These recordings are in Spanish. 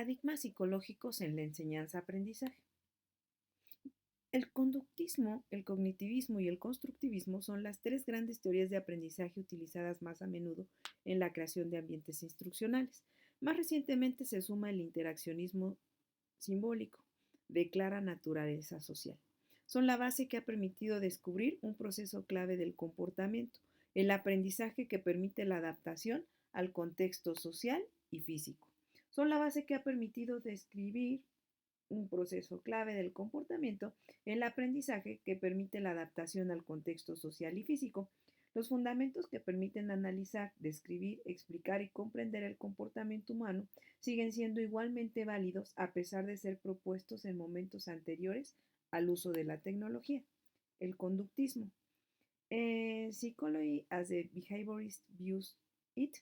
Paradigmas psicológicos en la enseñanza-aprendizaje. El conductismo, el cognitivismo y el constructivismo son las tres grandes teorías de aprendizaje utilizadas más a menudo en la creación de ambientes instruccionales. Más recientemente se suma el interaccionismo simbólico, de clara naturaleza social. Son la base que ha permitido descubrir un proceso clave del comportamiento, el aprendizaje que permite la adaptación al contexto social y físico. Son la base que ha permitido describir un proceso clave del comportamiento, el aprendizaje que permite la adaptación al contexto social y físico. Los fundamentos que permiten analizar, describir, explicar y comprender el comportamiento humano siguen siendo igualmente válidos a pesar de ser propuestos en momentos anteriores al uso de la tecnología. El conductismo. Psychology as the Behaviorist Views It,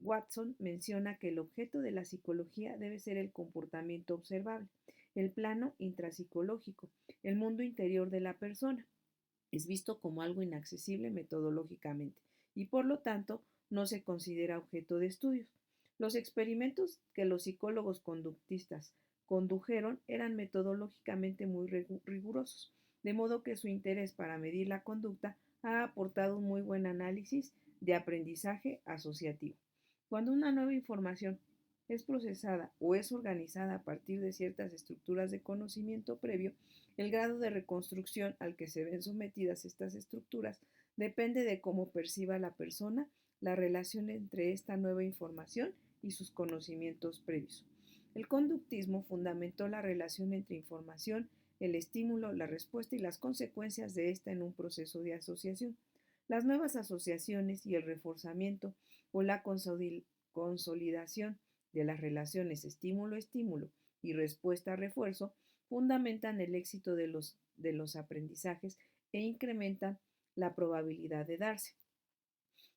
Watson menciona que el objeto de la psicología debe ser el comportamiento observable, el plano intrapsicológico, el mundo interior de la persona. Es visto como algo inaccesible metodológicamente y por lo tanto no se considera objeto de estudios. Los experimentos que los psicólogos conductistas condujeron eran metodológicamente muy rigurosos, de modo que su interés para medir la conducta ha aportado un muy buen análisis de aprendizaje asociativo. Cuando una nueva información es procesada o es organizada a partir de ciertas estructuras de conocimiento previo, el grado de reconstrucción al que se ven sometidas estas estructuras depende de cómo perciba la persona la relación entre esta nueva información y sus conocimientos previos. El conductismo fundamentó la relación entre información, el estímulo, la respuesta y las consecuencias de esta en un proceso de asociación. Las nuevas asociaciones y el reforzamiento o la consolidación de las relaciones estímulo-estímulo y respuesta-refuerzo fundamentan el éxito de los aprendizajes e incrementan la probabilidad de darse.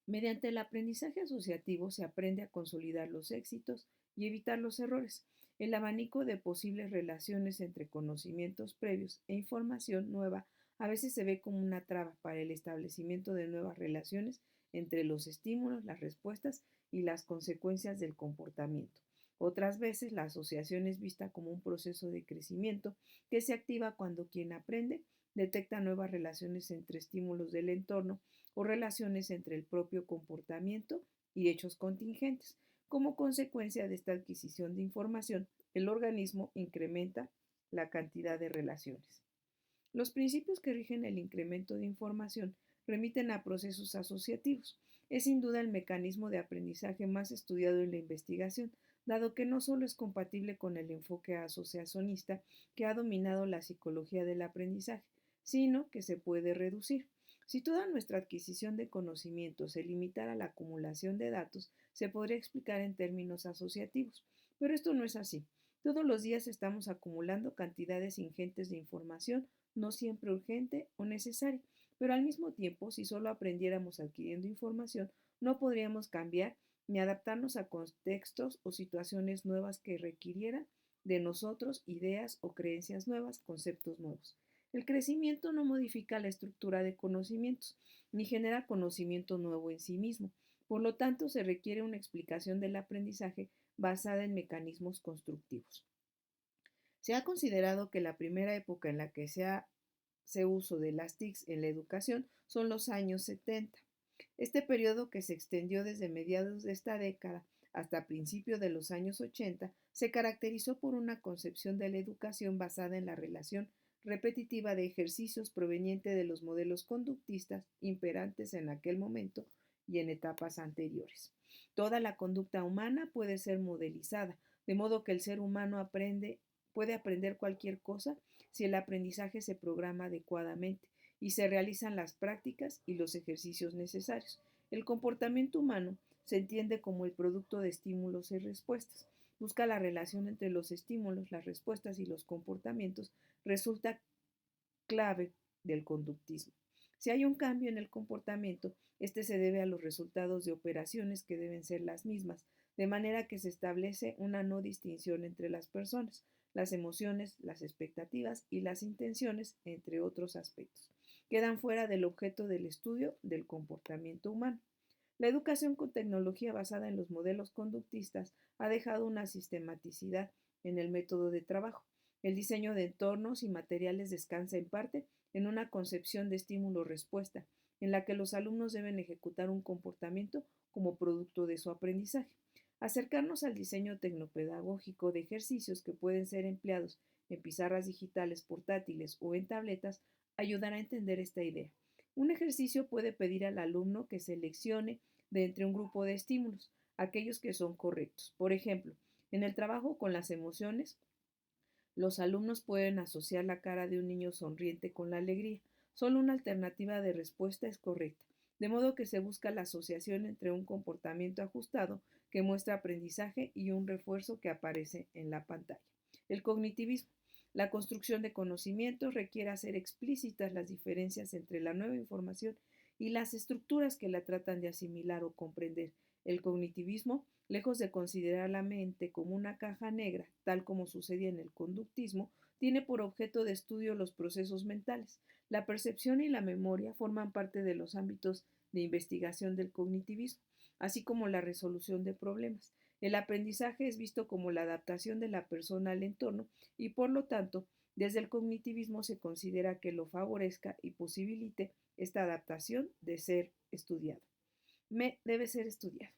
Mediante el aprendizaje asociativo se aprende a consolidar los éxitos y evitar los errores. El abanico de posibles relaciones entre conocimientos previos e información nueva a veces se ve como una traba para el establecimiento de nuevas relaciones entre los estímulos, las respuestas y las consecuencias del comportamiento. Otras veces la asociación es vista como un proceso de crecimiento que se activa cuando quien aprende detecta nuevas relaciones entre estímulos del entorno o relaciones entre el propio comportamiento y hechos contingentes. Como consecuencia de esta adquisición de información, el organismo incrementa la cantidad de relaciones. Los principios que rigen el incremento de información remiten a procesos asociativos. Es sin duda el mecanismo de aprendizaje más estudiado en la investigación, dado que no solo es compatible con el enfoque asociacionista que ha dominado la psicología del aprendizaje, sino que se puede reducir. Si toda nuestra adquisición de conocimiento se limitara a la acumulación de datos, se podría explicar en términos asociativos, pero esto no es así. Todos los días estamos acumulando cantidades ingentes de información, no siempre urgente o necesaria, pero al mismo tiempo, si solo aprendiéramos adquiriendo información, no podríamos cambiar ni adaptarnos a contextos o situaciones nuevas que requirieran de nosotros ideas o creencias nuevas, conceptos nuevos. El crecimiento no modifica la estructura de conocimientos, ni genera conocimiento nuevo en sí mismo. Por lo tanto, se requiere una explicación del aprendizaje basada en mecanismos constructivos. Se ha considerado que la primera época en la que se hace uso de las TICs en la educación son los años 70. Este periodo, que se extendió desde mediados de esta década hasta principios de los años 80, se caracterizó por una concepción de la educación basada en la relación repetitiva de ejercicios proveniente de los modelos conductistas imperantes en aquel momento y en etapas anteriores. Toda la conducta humana puede ser modelizada, de modo que el ser humano puede aprender cualquier cosa si el aprendizaje se programa adecuadamente y se realizan las prácticas y los ejercicios necesarios. El comportamiento humano se entiende como el producto de estímulos y respuestas. Busca la relación entre los estímulos, las respuestas y los comportamientos, resulta clave del conductismo. Si hay un cambio en el comportamiento, este se debe a los resultados de operaciones que deben ser las mismas, de manera que se establece una no distinción entre las personas, las emociones, las expectativas y las intenciones, entre otros aspectos. Quedan fuera del objeto del estudio del comportamiento humano. La educación con tecnología basada en los modelos conductistas ha dejado una sistematicidad en el método de trabajo. El diseño de entornos y materiales descansa en parte en una concepción de estímulo-respuesta, en la que los alumnos deben ejecutar un comportamiento como producto de su aprendizaje. Acercarnos al diseño tecnopedagógico de ejercicios que pueden ser empleados en pizarras digitales portátiles o en tabletas ayudará a entender esta idea. Un ejercicio puede pedir al alumno que seleccione de entre un grupo de estímulos aquellos que son correctos. Por ejemplo, en el trabajo con las emociones, los alumnos pueden asociar la cara de un niño sonriente con la alegría. Solo una alternativa de respuesta es correcta, de modo que se busca la asociación entre un comportamiento ajustado que muestra aprendizaje y un refuerzo que aparece en la pantalla. El cognitivismo. La construcción de conocimientos requiere hacer explícitas las diferencias entre la nueva información y las estructuras que la tratan de asimilar o comprender. El cognitivismo, lejos de considerar la mente como una caja negra, tal como sucedía en el conductismo, tiene por objeto de estudio los procesos mentales. La percepción y la memoria forman parte de los ámbitos de investigación del cognitivismo, así como la resolución de problemas. El aprendizaje es visto como la adaptación de la persona al entorno y, por lo tanto, desde el cognitivismo se considera que lo favorezca y posibilite esta adaptación de ser estudiado. Debe ser estudiado.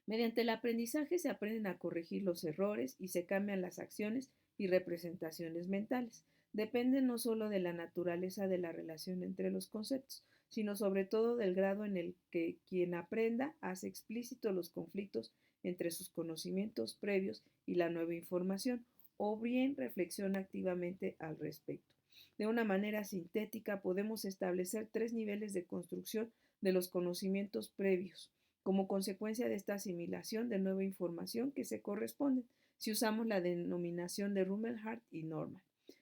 Mediante el aprendizaje se aprenden a corregir los errores y se cambian las acciones y representaciones mentales. Depende no solo de la naturaleza de la relación entre los conceptos, sino sobre todo del grado en el que quien aprenda hace explícito los conflictos entre sus conocimientos previos y la nueva información, o bien reflexiona activamente al respecto. De una manera sintética podemos establecer tres niveles de construcción de los conocimientos previos como consecuencia de esta asimilación de nueva información que se corresponden, si usamos la denominación de Rumelhart y Norman.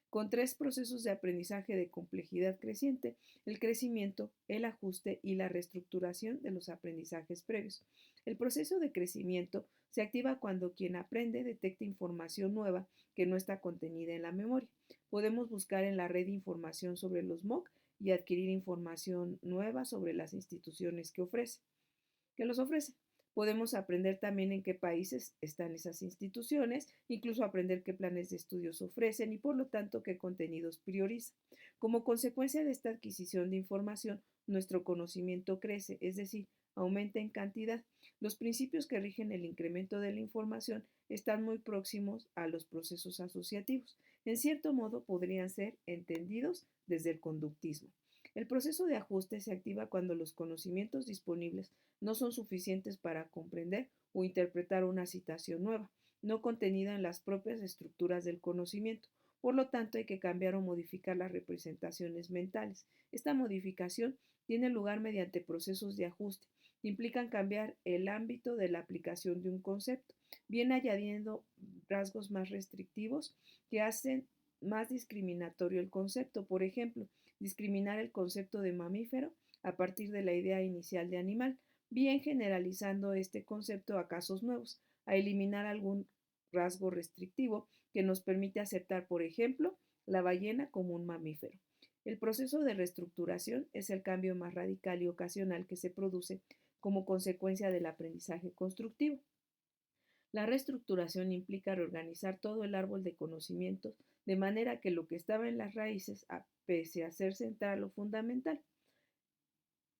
Con tres procesos de aprendizaje de complejidad creciente, el crecimiento, el ajuste y la reestructuración de los aprendizajes previos. El proceso de crecimiento se activa cuando quien aprende detecta información nueva que no está contenida en la memoria. Podemos buscar en la red información sobre los MOOC y adquirir información nueva sobre las instituciones que los ofrecen. Podemos aprender también en qué países están esas instituciones, incluso aprender qué planes de estudios ofrecen y por lo tanto qué contenidos priorizan. Como consecuencia de esta adquisición de información, nuestro conocimiento crece, es decir, aumenta en cantidad. Los principios que rigen el incremento de la información están muy próximos a los procesos asociativos. En cierto modo podrían ser entendidos desde el conductismo. El proceso de ajuste se activa cuando los conocimientos disponibles no son suficientes para comprender o interpretar una situación nueva, no contenida en las propias estructuras del conocimiento. Por lo tanto, hay que cambiar o modificar las representaciones mentales. Esta modificación tiene lugar mediante procesos de ajuste. Implican cambiar el ámbito de la aplicación de un concepto, bien añadiendo rasgos más restrictivos que hacen más discriminatorio el concepto. Por ejemplo, discriminar el concepto de mamífero a partir de la idea inicial de animal, bien generalizando este concepto a casos nuevos, a eliminar algún rasgo restrictivo que nos permite aceptar, por ejemplo, la ballena como un mamífero. El proceso de reestructuración es el cambio más radical y ocasional que se produce como consecuencia del aprendizaje constructivo. La reestructuración implica reorganizar todo el árbol de conocimientos de manera que lo que estaba en las raíces, pese a ser central o fundamental,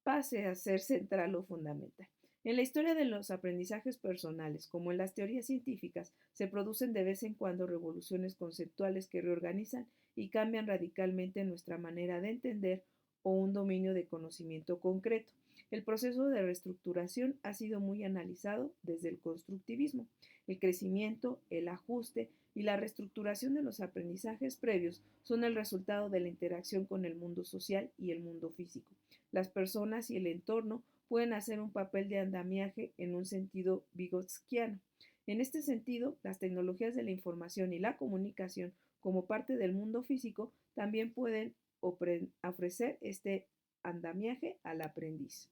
pase a ser central o fundamental. En la historia de los aprendizajes personales, como en las teorías científicas, se producen de vez en cuando revoluciones conceptuales que reorganizan y cambian radicalmente nuestra manera de entender o un dominio de conocimiento concreto. El proceso de reestructuración ha sido muy analizado desde el constructivismo. El crecimiento, el ajuste y la reestructuración de los aprendizajes previos son el resultado de la interacción con el mundo social y el mundo físico. Las personas y el entorno pueden hacer un papel de andamiaje en un sentido vygotskiano. En este sentido, las tecnologías de la información y la comunicación, como parte del mundo físico, también pueden ofrecer este andamiaje al aprendiz.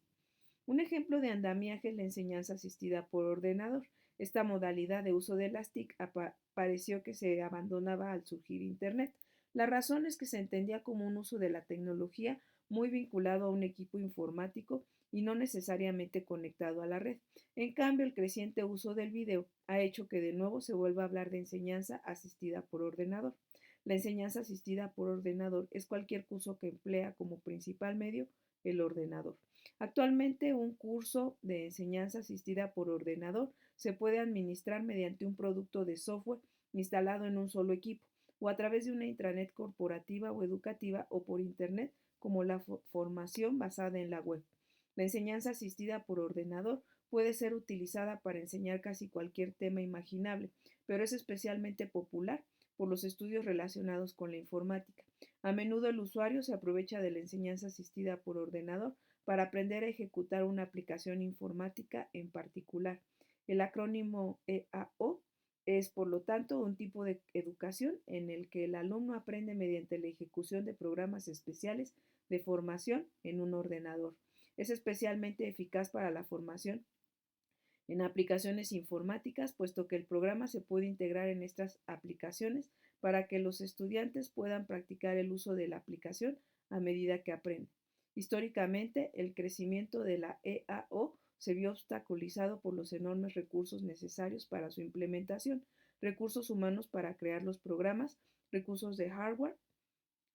Un ejemplo de andamiaje es la enseñanza asistida por ordenador. Esta modalidad de uso de las TIC pareció que se abandonaba al surgir Internet. La razón es que se entendía como un uso de la tecnología muy vinculado a un equipo informático y no necesariamente conectado a la red. En cambio, el creciente uso del video ha hecho que de nuevo se vuelva a hablar de enseñanza asistida por ordenador. La enseñanza asistida por ordenador es cualquier curso que emplea como principal medio el ordenador. Actualmente, un curso de enseñanza asistida por ordenador se puede administrar mediante un producto de software instalado en un solo equipo o a través de una intranet corporativa o educativa o por Internet como la formación basada en la web. La enseñanza asistida por ordenador puede ser utilizada para enseñar casi cualquier tema imaginable, pero es especialmente popular por los estudios relacionados con la informática. A menudo el usuario se aprovecha de la enseñanza asistida por ordenador para aprender a ejecutar una aplicación informática en particular. El acrónimo EAO es, por lo tanto, un tipo de educación en el que el alumno aprende mediante la ejecución de programas especiales de formación en un ordenador. Es especialmente eficaz para la formación en aplicaciones informáticas, puesto que el programa se puede integrar en estas aplicaciones para que los estudiantes puedan practicar el uso de la aplicación a medida que aprenden. Históricamente, el crecimiento de la EAO se vio obstaculizado por los enormes recursos necesarios para su implementación, recursos humanos para crear los programas, recursos de hardware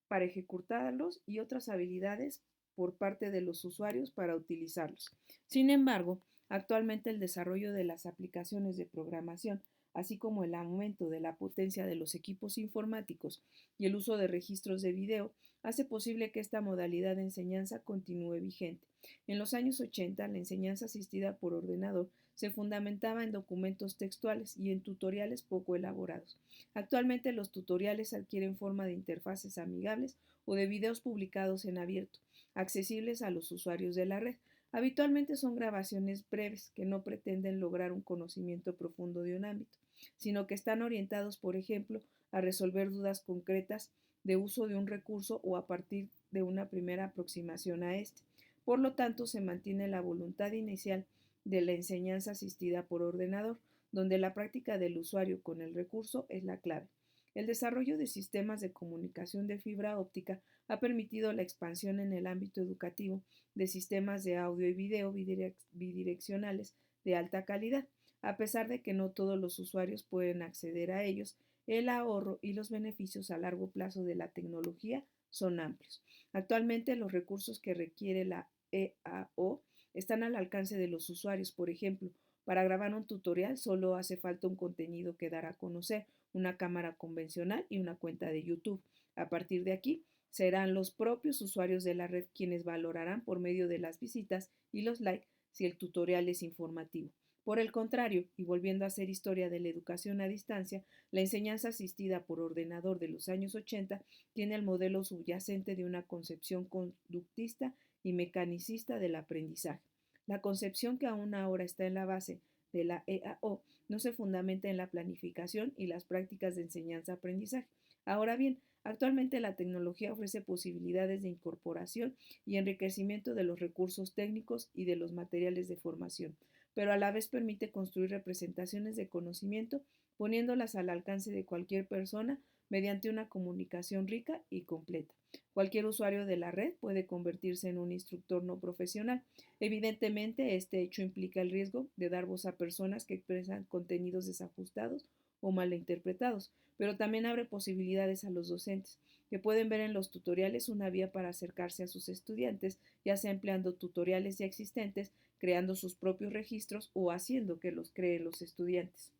para ejecutarlos y otras habilidades por parte de los usuarios para utilizarlos. Sin embargo, actualmente el desarrollo de las aplicaciones de programación, así como el aumento de la potencia de los equipos informáticos y el uso de registros de video, hace posible que esta modalidad de enseñanza continúe vigente. En los años 80, la enseñanza asistida por ordenador se fundamentaba en documentos textuales y en tutoriales poco elaborados. Actualmente los tutoriales adquieren forma de interfaces amigables o de videos publicados en abierto, accesibles a los usuarios de la red. Habitualmente son grabaciones breves que no pretenden lograr un conocimiento profundo de un ámbito, sino que están orientados, por ejemplo, a resolver dudas concretas de uso de un recurso o a partir de una primera aproximación a este. Por lo tanto, se mantiene la voluntad inicial de la enseñanza asistida por ordenador, donde la práctica del usuario con el recurso es la clave. El desarrollo de sistemas de comunicación de fibra óptica ha permitido la expansión en el ámbito educativo de sistemas de audio y video bidireccionales de alta calidad. A pesar de que no todos los usuarios pueden acceder a ellos, el ahorro y los beneficios a largo plazo de la tecnología son amplios. Actualmente los recursos que requiere la EAO están al alcance de los usuarios. Por ejemplo, para grabar un tutorial solo hace falta un contenido que dar a conocer, una cámara convencional y una cuenta de YouTube. A partir de aquí, serán los propios usuarios de la red quienes valorarán por medio de las visitas y los likes si el tutorial es informativo. Por el contrario, y volviendo a hacer historia de la educación a distancia, la enseñanza asistida por ordenador de los años 80 tiene el modelo subyacente de una concepción conductista y mecanicista del aprendizaje. La concepción que aún ahora está en la base de la EAO no se fundamenta en la planificación y las prácticas de enseñanza-aprendizaje. Ahora bien, actualmente la tecnología ofrece posibilidades de incorporación y enriquecimiento de los recursos técnicos y de los materiales de formación, pero a la vez permite construir representaciones de conocimiento poniéndolas al alcance de cualquier persona mediante una comunicación rica y completa. Cualquier usuario de la red puede convertirse en un instructor no profesional. Evidentemente, este hecho implica el riesgo de dar voz a personas que expresan contenidos desajustados o malinterpretados, pero también abre posibilidades a los docentes, que pueden ver en los tutoriales una vía para acercarse a sus estudiantes, ya sea empleando tutoriales ya existentes, creando sus propios registros o haciendo que los creen los estudiantes.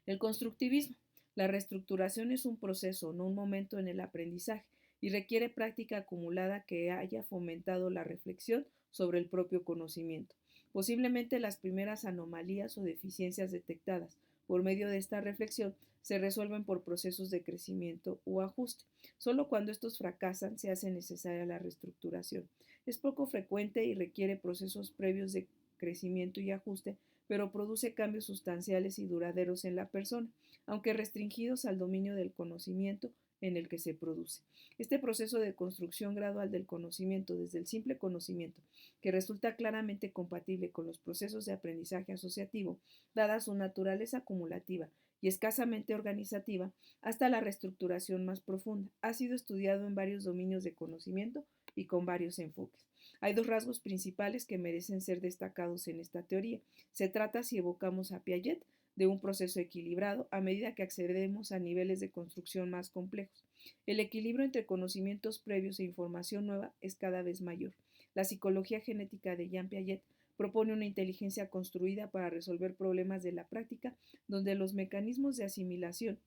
El constructivismo. La reestructuración es un proceso, no un momento en el aprendizaje, y requiere práctica acumulada que haya fomentado la reflexión sobre el propio conocimiento. Posiblemente las primeras anomalías o deficiencias detectadas por medio de esta reflexión se resuelven por procesos de crecimiento o ajuste. Solo cuando estos fracasan se hace necesaria la reestructuración. Es poco frecuente y requiere procesos previos de crecimiento y ajuste, pero produce cambios sustanciales y duraderos en la persona, aunque restringidos al dominio del conocimiento en el que se produce. Este proceso de construcción gradual del conocimiento, desde el simple conocimiento, que resulta claramente compatible con los procesos de aprendizaje asociativo, dada su naturaleza acumulativa y escasamente organizativa hasta la reestructuración más profunda. Ha sido estudiado en varios dominios de conocimiento y con varios enfoques. Hay dos rasgos principales que merecen ser destacados en esta teoría. Se trata, si evocamos a Piaget, de un proceso equilibrado a medida que accedemos a niveles de construcción más complejos. El equilibrio entre conocimientos previos e información nueva es cada vez mayor. La psicología genética de Jean Piaget propone una inteligencia construida para resolver problemas de la práctica donde los mecanismos de asimilación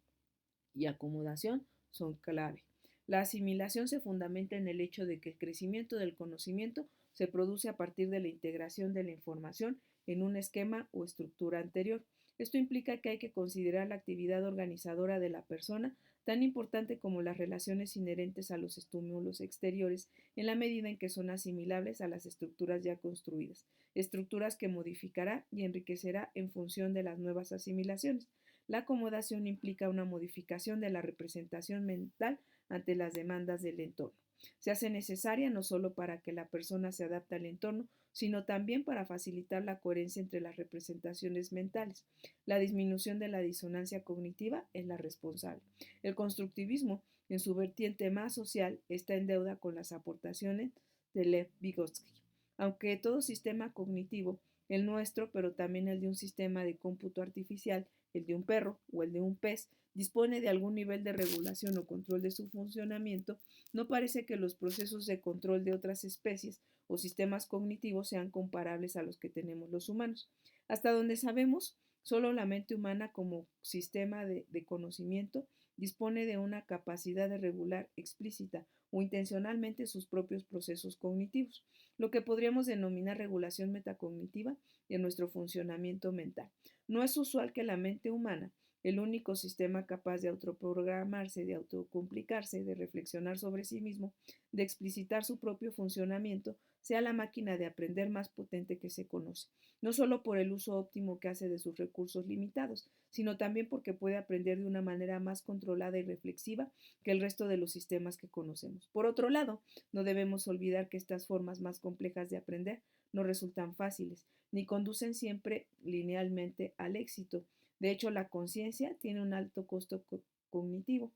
y acomodación son clave. La asimilación se fundamenta en el hecho de que el crecimiento del conocimiento se produce a partir de la integración de la información en un esquema o estructura anterior. Esto implica que hay que considerar la actividad organizadora de la persona tan importante como las relaciones inherentes a los estímulos exteriores en la medida en que son asimilables a las estructuras ya construidas, estructuras que modificará y enriquecerá en función de las nuevas asimilaciones. La acomodación implica una modificación de la representación mental ante las demandas del entorno. Se hace necesaria no solo para que la persona se adapte al entorno, sino también para facilitar la coherencia entre las representaciones mentales. La disminución de la disonancia cognitiva es la responsable. El constructivismo, en su vertiente más social, está en deuda con las aportaciones de Lev Vygotsky. Aunque todo sistema cognitivo, el nuestro, pero también el de un sistema de cómputo artificial, el de un perro o el de un pez, dispone de algún nivel de regulación o control de su funcionamiento, no parece que los procesos de control de otras especies o sistemas cognitivos sean comparables a los que tenemos los humanos. Hasta donde sabemos, solo la mente humana como sistema de conocimiento dispone de una capacidad de regular explícita o intencionalmente sus propios procesos cognitivos, lo que podríamos denominar regulación metacognitiva de nuestro funcionamiento mental. No es usual que la mente humana, el único sistema capaz de autoprogramarse, de autocomplicarse, de reflexionar sobre sí mismo, de explicitar su propio funcionamiento, sea la máquina de aprender más potente que se conoce, no solo por el uso óptimo que hace de sus recursos limitados, sino también porque puede aprender de una manera más controlada y reflexiva que el resto de los sistemas que conocemos. Por otro lado, no debemos olvidar que estas formas más complejas de aprender no resultan fáciles, ni conducen siempre linealmente al éxito. De hecho, la conciencia tiene un alto costo cognitivo,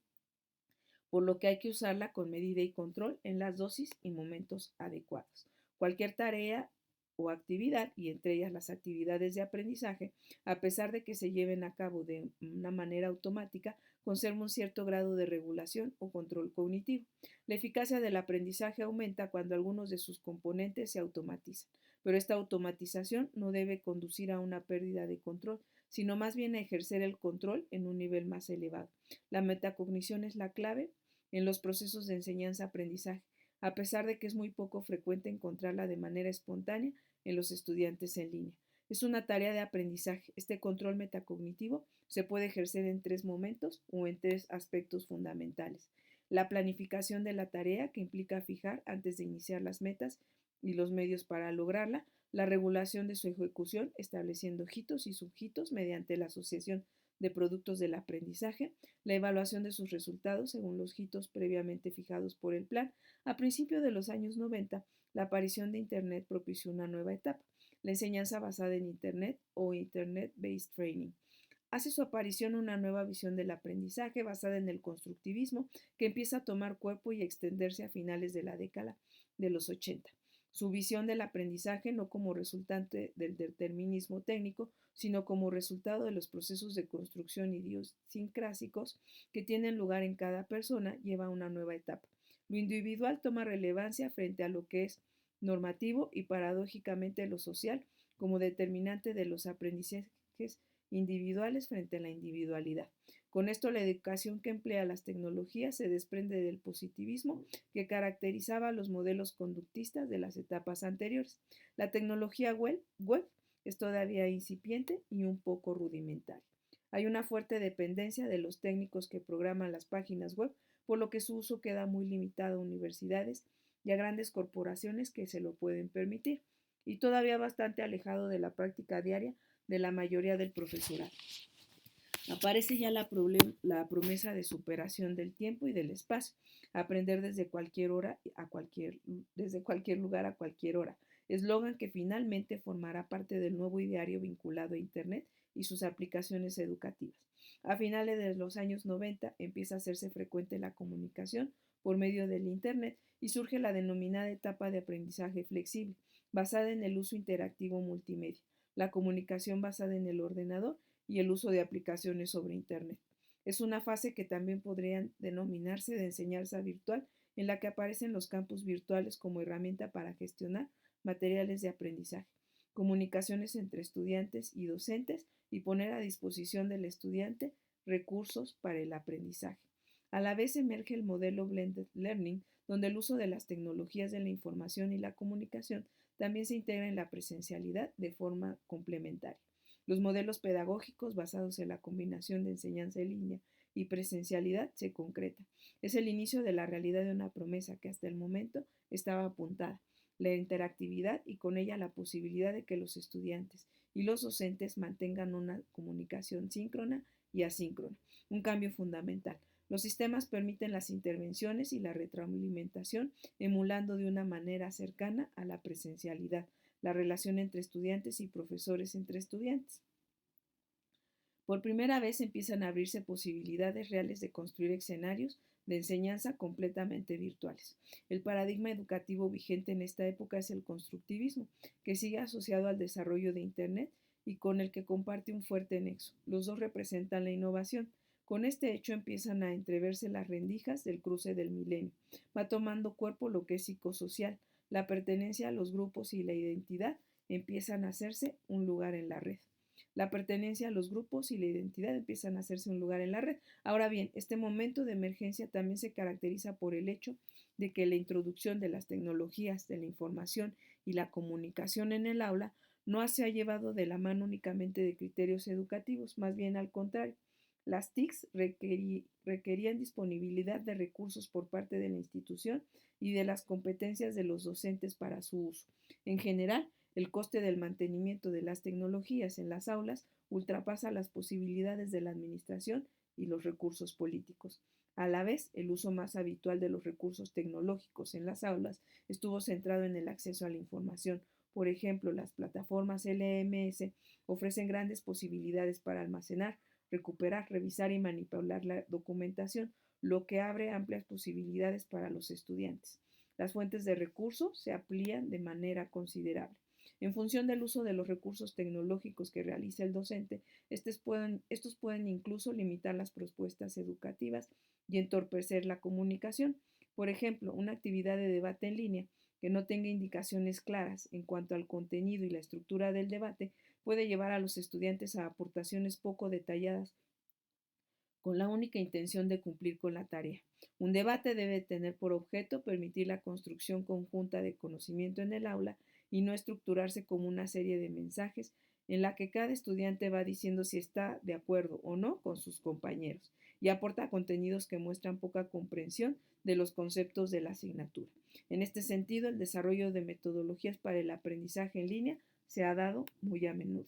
por lo que hay que usarla con medida y control en las dosis y momentos adecuados. Cualquier tarea o actividad, y entre ellas las actividades de aprendizaje, a pesar de que se lleven a cabo de una manera automática, conserva un cierto grado de regulación o control cognitivo. La eficacia del aprendizaje aumenta cuando algunos de sus componentes se automatizan, pero esta automatización no debe conducir a una pérdida de control, sino más bien a ejercer el control en un nivel más elevado. La metacognición es la clave en los procesos de enseñanza-aprendizaje, a pesar de que es muy poco frecuente encontrarla de manera espontánea en los estudiantes en línea. Es una tarea de aprendizaje. Este control metacognitivo se puede ejercer en tres momentos o en tres aspectos fundamentales. La planificación de la tarea, que implica fijar antes de iniciar las metas y los medios para lograrla, la regulación de su ejecución, estableciendo hitos y subhitos mediante la asociación de productos del aprendizaje, la evaluación de sus resultados según los hitos previamente fijados por el plan. A principios de los años 90, la aparición de Internet propició una nueva etapa, la enseñanza basada en Internet o Internet-Based Training. Hace su aparición una nueva visión del aprendizaje basada en el constructivismo que empieza a tomar cuerpo y extenderse a finales de la década de los 80. Su visión del aprendizaje no como resultante del determinismo técnico, sino como resultado de los procesos de construcción idiosincrásicos que tienen lugar en cada persona, lleva a una nueva etapa. Lo individual toma relevancia frente a lo que es normativo y paradójicamente lo social como determinante de los aprendizajes individuales frente a la individualidad. Con esto, la educación que emplea las tecnologías se desprende del positivismo que caracterizaba los modelos conductistas de las etapas anteriores. La tecnología web es todavía incipiente y un poco rudimentaria. Hay una fuerte dependencia de los técnicos que programan las páginas web, por lo que su uso queda muy limitado a universidades y a grandes corporaciones que se lo pueden permitir, y todavía bastante alejado de la práctica diaria de la mayoría del profesorado. Aparece ya la promesa de superación del tiempo y del espacio, aprender desde cualquier hora desde cualquier lugar a cualquier hora, eslogan que finalmente formará parte del nuevo ideario vinculado a Internet y sus aplicaciones educativas. A finales de los años 90 empieza a hacerse frecuente la comunicación por medio del Internet y surge la denominada etapa de aprendizaje flexible, basada en el uso interactivo multimedia, la comunicación basada en el ordenador y el uso de aplicaciones sobre Internet. Es una fase que también podría denominarse de enseñanza virtual, en la que aparecen los campus virtuales como herramienta para gestionar materiales de aprendizaje, comunicaciones entre estudiantes y docentes y poner a disposición del estudiante recursos para el aprendizaje. A la vez emerge el modelo Blended Learning, donde el uso de las tecnologías de la información y la comunicación también se integra en la presencialidad de forma complementaria. Los modelos pedagógicos basados en la combinación de enseñanza en línea y presencialidad se concreta. Es el inicio de la realidad de una promesa que hasta el momento estaba apuntada, la interactividad y con ella la posibilidad de que los estudiantes y los docentes mantengan una comunicación síncrona y asíncrona, un cambio fundamental. Los sistemas permiten las intervenciones y la retroalimentación, emulando de una manera cercana a la presencialidad, la relación entre estudiantes y profesores entre estudiantes. Por primera vez empiezan a abrirse posibilidades reales de construir escenarios de enseñanza completamente virtuales. El paradigma educativo vigente en esta época es el constructivismo, que sigue asociado al desarrollo de Internet y con el que comparte un fuerte nexo. Los dos representan la innovación. Con este hecho empiezan a entreverse las rendijas del cruce del milenio. Va tomando cuerpo lo que es psicosocial. La pertenencia a los grupos y la identidad empiezan a hacerse un lugar en la red. La pertenencia a los grupos y la identidad empiezan a hacerse un lugar en la red. Ahora bien, este momento de emergencia también se caracteriza por el hecho de que la introducción de las tecnologías de la información y la comunicación en el aula no se ha llevado de la mano únicamente de criterios educativos, más bien al contrario. Las TICs requerían disponibilidad de recursos por parte de la institución y de las competencias de los docentes para su uso. En general, el coste del mantenimiento de las tecnologías en las aulas ultrapasa las posibilidades de la administración y los recursos políticos. A la vez, el uso más habitual de los recursos tecnológicos en las aulas estuvo centrado en el acceso a la información. Por ejemplo, las plataformas LMS ofrecen grandes posibilidades para almacenar, recuperar, revisar y manipular la documentación, lo que abre amplias posibilidades para los estudiantes. Las fuentes de recursos se amplían de manera considerable. En función del uso de los recursos tecnológicos que realiza el docente, estos pueden incluso limitar las propuestas educativas y entorpecer la comunicación. Por ejemplo, una actividad de debate en línea que no tenga indicaciones claras en cuanto al contenido y la estructura del debate puede llevar a los estudiantes a aportaciones poco detalladas con la única intención de cumplir con la tarea. Un debate debe tener por objeto permitir la construcción conjunta de conocimiento en el aula y no estructurarse como una serie de mensajes en la que cada estudiante va diciendo si está de acuerdo o no con sus compañeros y aporta contenidos que muestran poca comprensión de los conceptos de la asignatura. En este sentido, el desarrollo de metodologías para el aprendizaje en línea se ha dado muy a menudo.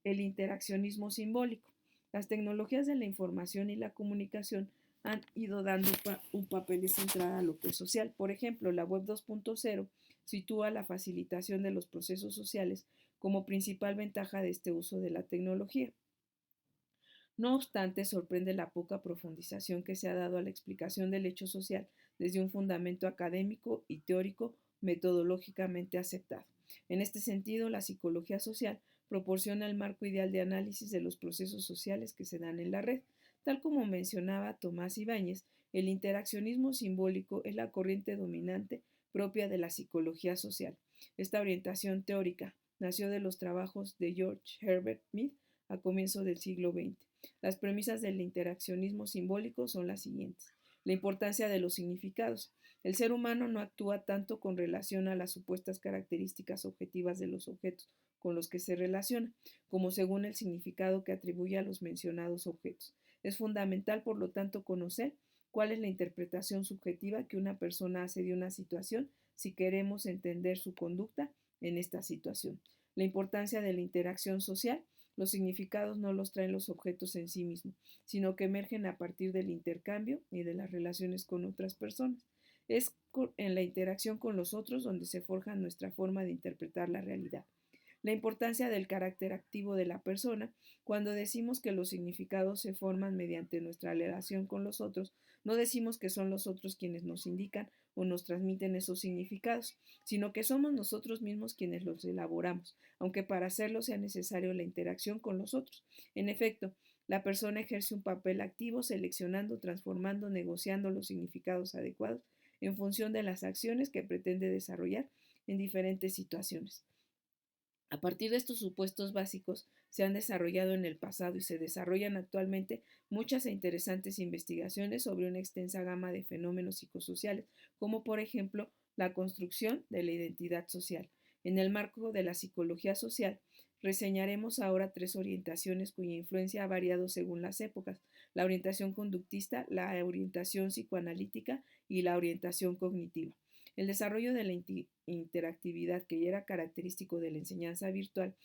El interaccionismo simbólico. Las tecnologías de la información y la comunicación han ido dando un papel central a lo que es social. Por ejemplo, la Web 2.0 sitúa la facilitación de los procesos sociales como principal ventaja de este uso de la tecnología. No obstante, sorprende la poca profundización que se ha dado a la explicación del hecho social desde un fundamento académico y teórico metodológicamente aceptado. En este sentido, la psicología social proporciona el marco ideal de análisis de los procesos sociales que se dan en la red. Tal como mencionaba Tomás Ibáñez, el interaccionismo simbólico es la corriente dominante propia de la psicología social. Esta orientación teórica nació de los trabajos de George Herbert Mead a comienzos del siglo XX. Las premisas del interaccionismo simbólico son las siguientes. La importancia de los significados. El ser humano no actúa tanto con relación a las supuestas características objetivas de los objetos con los que se relaciona, como según el significado que atribuye a los mencionados objetos. Es fundamental, por lo tanto, conocer cuál es la interpretación subjetiva que una persona hace de una situación si queremos entender su conducta en esta situación. La importancia de la interacción social. Los significados no los traen los objetos en sí mismos, sino que emergen a partir del intercambio y de las relaciones con otras personas. Es en la interacción con los otros donde se forja nuestra forma de interpretar la realidad. La importancia del carácter activo de la persona. Cuando decimos que los significados se forman mediante nuestra relación con los otros, no decimos que son los otros quienes nos indican o nos transmiten esos significados, sino que somos nosotros mismos quienes los elaboramos, aunque para hacerlo sea necesario la interacción con los otros. En efecto, la persona ejerce un papel activo seleccionando, transformando, negociando los significados adecuados en función de las acciones que pretende desarrollar en diferentes situaciones. A partir de estos supuestos básicos, se han desarrollado en el pasado y se desarrollan actualmente muchas e interesantes investigaciones sobre una extensa gama de fenómenos psicosociales, como por ejemplo la construcción de la identidad social. En el marco de la psicología social, reseñaremos ahora tres orientaciones cuya influencia ha variado según las épocas: la orientación conductista, la orientación psicoanalítica y la orientación cognitiva. El desarrollo de la interactividad, que ya era característico de la enseñanza virtual,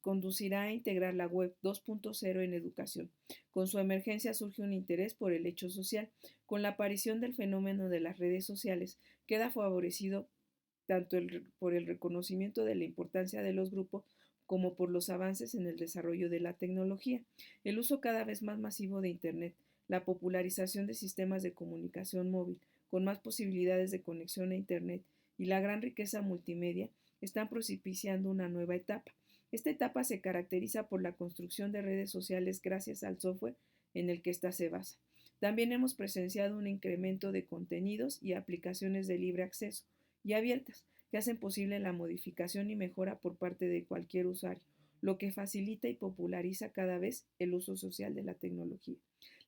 conducirá a integrar la web 2.0 en educación. Con su emergencia surge un interés por el hecho social. Con la aparición del fenómeno de las redes sociales, queda favorecido tanto por el reconocimiento de la importancia de los grupos como por los avances en el desarrollo de la tecnología. El uso cada vez más masivo de Internet, la popularización de sistemas de comunicación móvil, con más posibilidades de conexión a Internet, y la gran riqueza multimedia están propiciando una nueva etapa. Esta etapa se caracteriza por la construcción de redes sociales gracias al software en el que ésta se basa. También hemos presenciado un incremento de contenidos y aplicaciones de libre acceso y abiertas que hacen posible la modificación y mejora por parte de cualquier usuario, lo que facilita y populariza cada vez el uso social de la tecnología.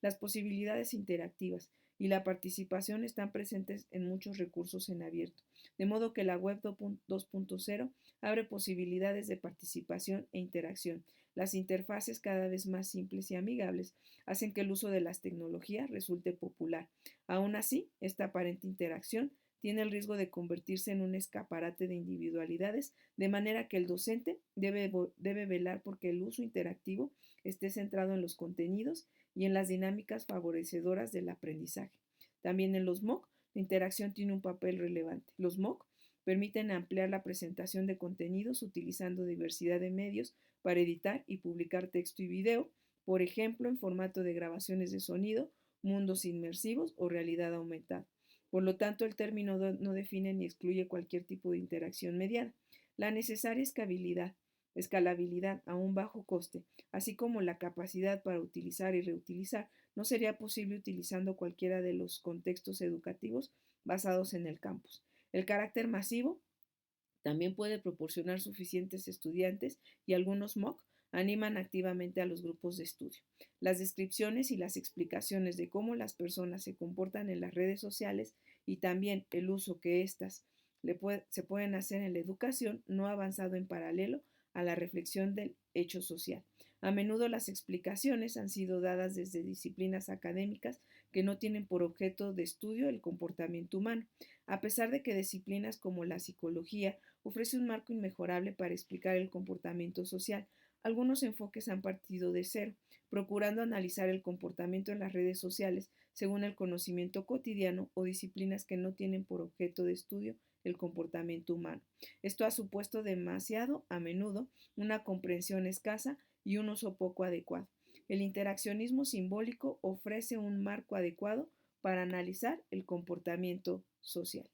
Las posibilidades interactivas y la participación están presentes en muchos recursos en abierto, de modo que la web 2.0 abre posibilidades de participación e interacción. Las interfaces, cada vez más simples y amigables, hacen que el uso de las tecnologías resulte popular. Aún así, esta aparente interacción tiene el riesgo de convertirse en un escaparate de individualidades, de manera que el docente debe velar porque el uso interactivo esté centrado en los contenidos y en las dinámicas favorecedoras del aprendizaje. También en los MOOC, la interacción tiene un papel relevante. Los MOOC permiten ampliar la presentación de contenidos utilizando diversidad de medios para editar y publicar texto y video, por ejemplo, en formato de grabaciones de sonido, mundos inmersivos o realidad aumentada. Por lo tanto, el término no define ni excluye cualquier tipo de interacción mediada. La necesaria escalabilidad a un bajo coste, así como la capacidad para utilizar y reutilizar, no sería posible utilizando cualquiera de los contextos educativos basados en el campus. El carácter masivo también puede proporcionar suficientes estudiantes, y algunos MOOC animan activamente a los grupos de estudio. Las descripciones y las explicaciones de cómo las personas se comportan en las redes sociales y también el uso que éstas se pueden hacer en la educación no ha avanzado en paralelo a la reflexión del hecho social. A menudo las explicaciones han sido dadas desde disciplinas académicas que no tienen por objeto de estudio el comportamiento humano, a pesar de que disciplinas como la psicología ofrece un marco inmejorable para explicar el comportamiento social. Algunos enfoques han partido de cero, procurando analizar el comportamiento en las redes sociales según el conocimiento cotidiano, o disciplinas que no tienen por objeto de estudio el comportamiento humano. Esto ha supuesto demasiado a menudo una comprensión escasa y un uso poco adecuado. El interaccionismo simbólico ofrece un marco adecuado para analizar el comportamiento social.